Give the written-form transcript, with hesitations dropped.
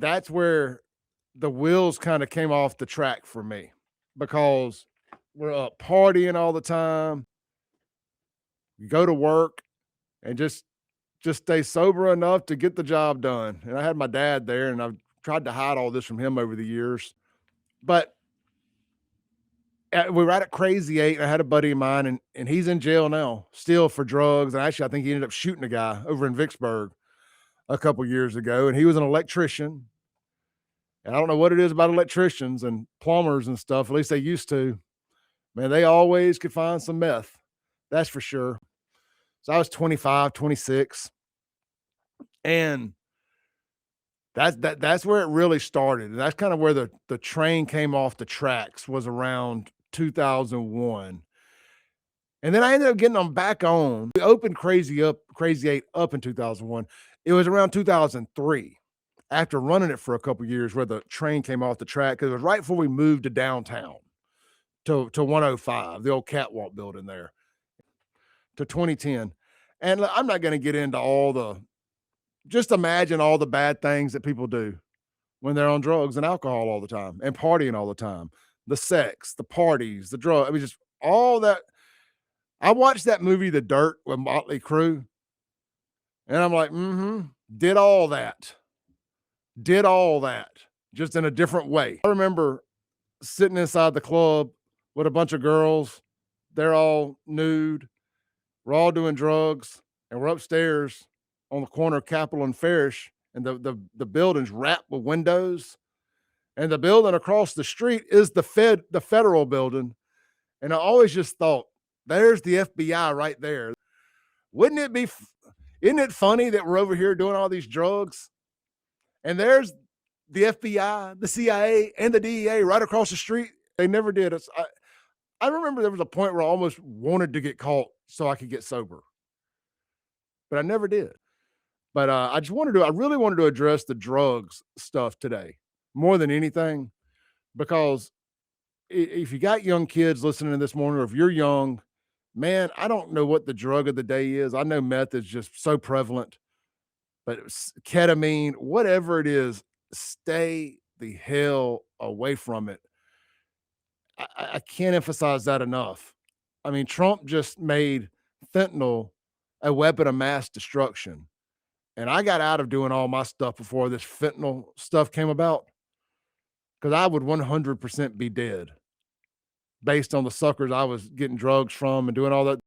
that's where the wheels kind of came off the track for me because we're up partying all the time. You go to work and just stay sober enough to get the job done. And I had my dad there, and I've tried to hide all this from him over the years. But we were at Crazy Eight, and I had a buddy of mine, and he's in jail now, still for drugs. And actually, I think he ended up shooting a guy over in Vicksburg a couple years ago. And he was an electrician. And I don't know what it is about electricians and plumbers and stuff. At least they used to. Man, they always could find some meth. That's for sure. So I was 25, 26, and that's where it really started. And that's kind of where the train came off the tracks, was around 2001. And then I ended up getting them back on. We opened Crazy Eight up in 2001. It was around 2003, after running it for a couple years, where the train came off the track, because it was right before we moved to downtown to 105, the old catwalk building there, to 2010. And I'm not going to get into just imagine all the bad things that people do when they're on drugs and alcohol all the time and partying all the time. The sex, the parties, the drug. I mean, just all that. I watched that movie, The Dirt, with Motley Crue, and I'm like, did all that. Did all that, just in a different way. I remember sitting inside the club with a bunch of girls. They're all nude. We're all doing drugs, and we're upstairs on the corner of Capitol and Farish, and the building's wrapped with windows, and the building across the street is the federal building. And I always just thought, there's the FBI right there. Wouldn't it be? Isn't it funny that we're over here doing all these drugs, and there's the FBI, the CIA, and the DEA right across the street? They never did us. I remember there was a point where I almost wanted to get caught so I could get sober, but I never did. But I really wanted to address the drugs stuff today more than anything, because if you got young kids listening this morning, or if you're young, man, I don't know what the drug of the day is. I know meth is just so prevalent, but ketamine, whatever it is, stay the hell away from it. I can't emphasize that enough. I mean, Trump just made fentanyl a weapon of mass destruction. And I got out of doing all my stuff before this fentanyl stuff came about, because I would 100% be dead based on the suckers I was getting drugs from and doing all that